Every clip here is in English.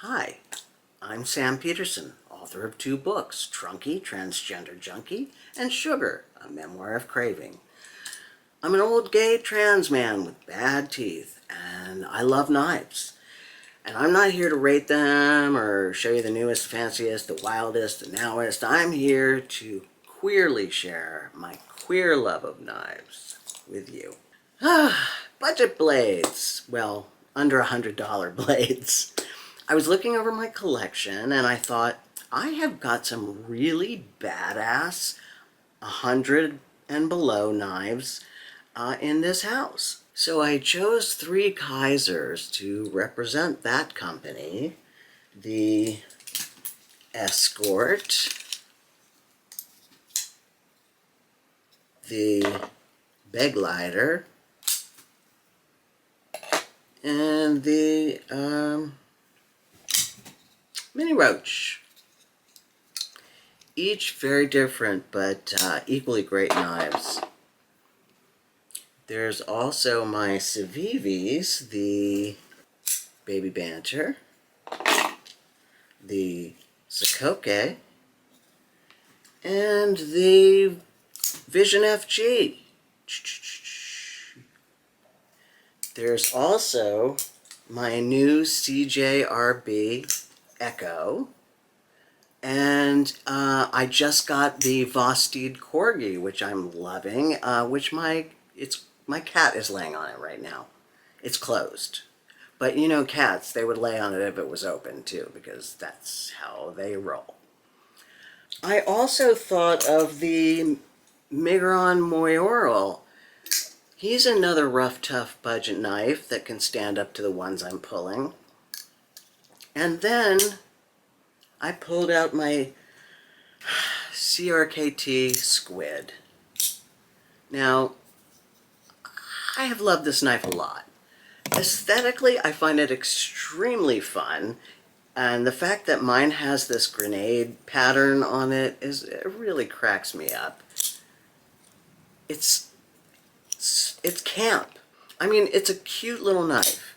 Hi, I'm Sam Peterson, author of 2 books, Trunky, Transgender Junkie, and Sugar, a memoir of craving. I'm an old gay trans man with bad teeth, and I love knives. And I'm not here to rate them or show you the newest, fanciest, the wildest, the nowest. I'm here to queerly share my queer love of knives with you. Budget blades. Well, under $100 blades. I was looking over my collection and I thought, I have got some really badass 100 and below knives in this house. So I chose 3 Kaisers to represent that company. The Escort, the Begleiter, and the Mini Roach. Each very different, but equally great knives. There's also my Civivis, the Baby Banter, the Sokoke, and the Vision FG. There's also my new CJRB Ekko, and I just got the Vosteed Corgi, which I'm loving, which my cat is laying on it right now. It's closed. But you know cats, they would lay on it if it was open too, because that's how they roll. I also thought of the Migron Moyoral. He's another rough, tough budget knife that can stand up to the ones I'm pulling. And then I pulled out my CRKT Squid. Now, I have loved this knife a lot. Aesthetically, I find it extremely fun, and the fact that mine has this grenade pattern on it really cracks me up. It's camp. I mean, it's a cute little knife.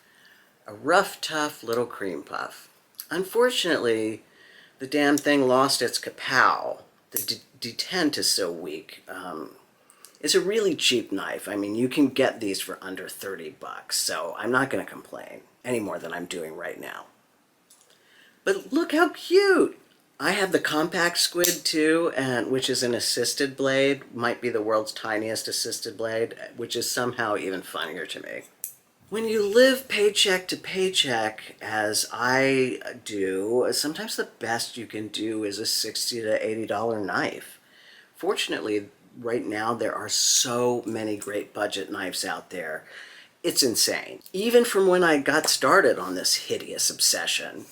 A rough, tough little cream puff. Unfortunately, the damn thing lost its kapow. The detent is so weak. It's a really cheap knife. I mean, you can get these for under 30 bucks, so I'm not going to complain any more than I'm doing right now. But look how cute! I have the compact squid too, which is an assisted blade, might be the world's tiniest assisted blade, which is somehow even funnier to me. When you live paycheck to paycheck, as I do, sometimes the best you can do is a $60 to $80 knife. Fortunately, right now there are so many great budget knives out there. It's insane. Even from when I got started on this hideous obsession.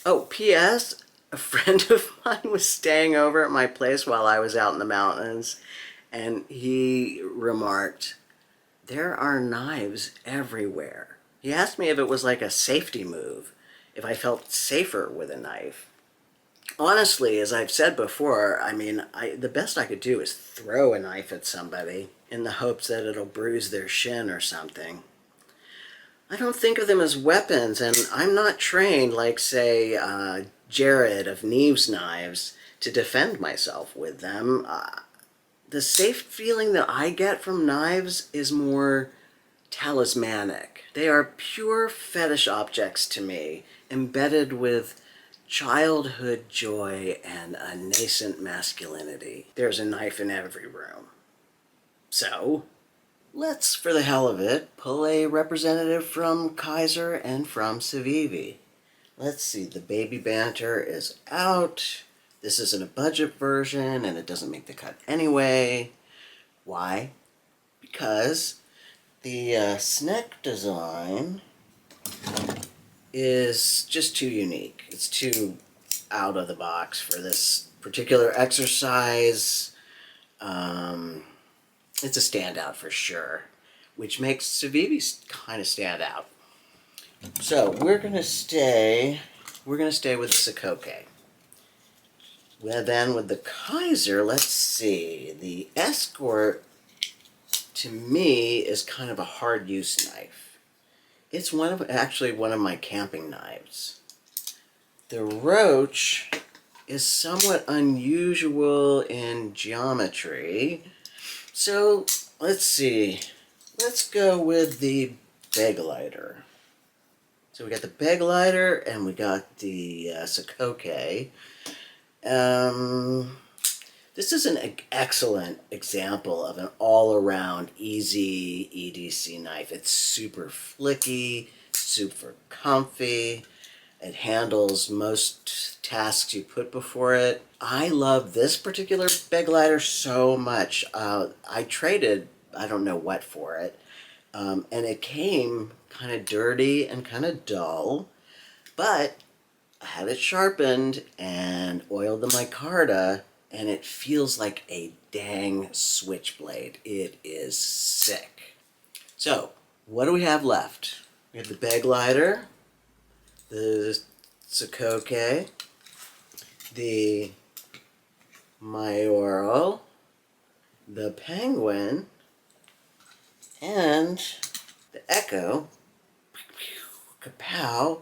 Oh, P.S. A friend of mine was staying over at my place while I was out in the mountains, and he remarked, "There are knives everywhere." He asked me if it was like a safety move, if I felt safer with a knife. Honestly, as I've said before, I mean, the best I could do is throw a knife at somebody in the hopes that it'll bruise their shin or something. I don't think of them as weapons, and I'm not trained like, say, Jared of Neve's Knives to defend myself with them. The safe feeling that I get from knives is more talismanic. They are pure fetish objects to me, embedded with childhood joy and a nascent masculinity. There's a knife in every room. So, let's, for the hell of it, pull a representative from Kaiser and from Civivi. Let's see, the Baby Banter is out. This isn't a budget version, and it doesn't make the cut anyway. Why? Because the Sneck design is just too unique. It's too out of the box for this particular exercise. It's a standout for sure, which makes Civivi kind of stand out. So we're gonna stay with the Sokoke. Well, then with the Kaiser, let's see. The Escort, to me, is kind of a hard use knife. It's actually one of my camping knives. The Roach is somewhat unusual in geometry. So let's see. Let's go with the Begleiter. So we got the Begleiter and we got the Sokoke. This is an excellent example of an all-around easy EDC knife. It's super flicky, super comfy. It handles most tasks you put before it. I love this particular Begleiter so much. I traded, I don't know what for it, and it came kind of dirty and kind of dull, but I had it sharpened and oiled the micarta, and it feels like a dang switchblade. It is sick. So, what do we have left? We have the Begleiter, the Sokoke, the Mayoral, the Penguin, and the Ekko, Kapow,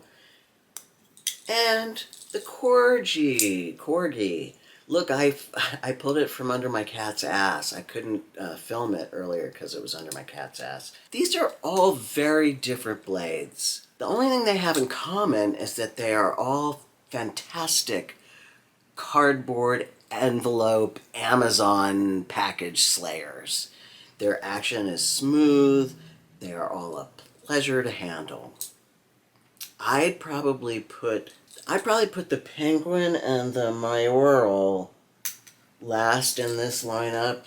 and the Corgi. Look, I pulled it from under my cat's ass. I couldn't film it earlier because it was under my cat's ass. These are all very different blades. The only thing they have in common is that they are all fantastic cardboard envelope Amazon package slayers. Their action is smooth. They are all a pleasure to handle. I'd probably put the Penguin and the Mayoral last in this lineup.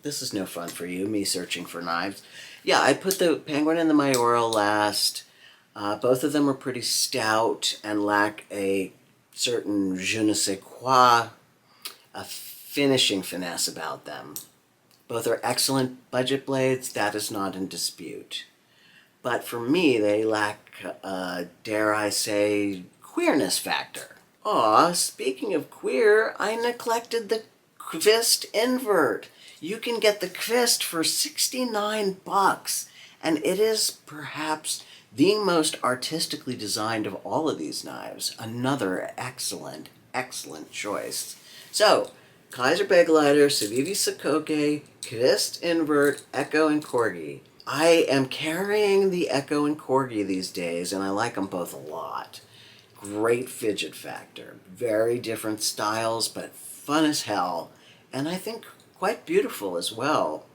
This is no fun for you, me searching for knives. Yeah, I'd put the Penguin and the Mayoral last. Both of them are pretty stout and lack a certain je ne sais quoi, a finishing finesse about them. Both are excellent budget blades, that is not in dispute. But for me, they lack, dare I say, queerness factor. Aw, speaking of queer, I neglected the Qvist Invert. You can get the Qvist for $69, and it is perhaps the most artistically designed of all of these knives. Another excellent, excellent choice. So, Kaiser Begleiter, Civivi Sokoke, Qvist Invert, Ekko, and Corgi. I am carrying the Ekko and Corgi these days, and I like them both a lot. Great fidget factor. Very different styles, but fun as hell. And I think quite beautiful as well.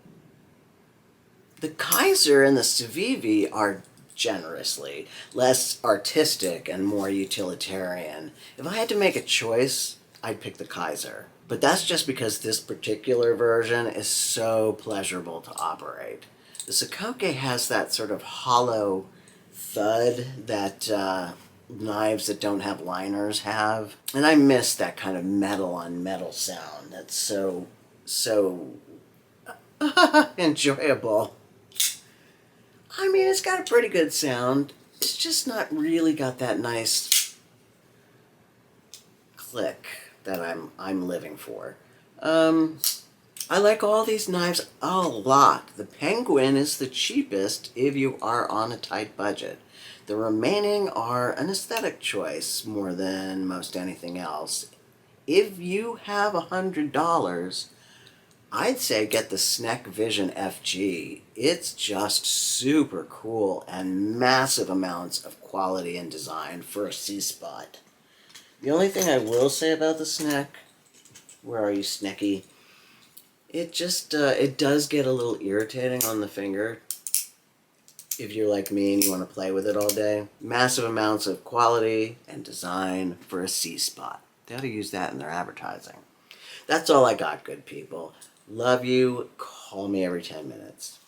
The Kaiser and the Civivi are generously less artistic and more utilitarian. If I had to make a choice, I'd pick the Kaiser. But that's just because this particular version is so pleasurable to operate. The Sokoke has that sort of hollow thud that knives that don't have liners have. And I miss that kind of metal on metal sound. That's so enjoyable. I mean, it's got a pretty good sound. It's just not really got that nice click that I'm living for. I like all these knives a lot. The Penguin is the cheapest if you are on a tight budget. The remaining are an aesthetic choice more than most anything else. If you have $100, I'd say get the Snek Vision FG. It's just super cool and massive amounts of quality and design for a C-spot. The only thing I will say about the Snek, where are you, Snecky? It just, it does get a little irritating on the finger if you're like me and you want to play with it all day. Massive amounts of quality and design for a C-spot. They ought to use that in their advertising. That's all I got, good people. Love you. Call me every 10 minutes.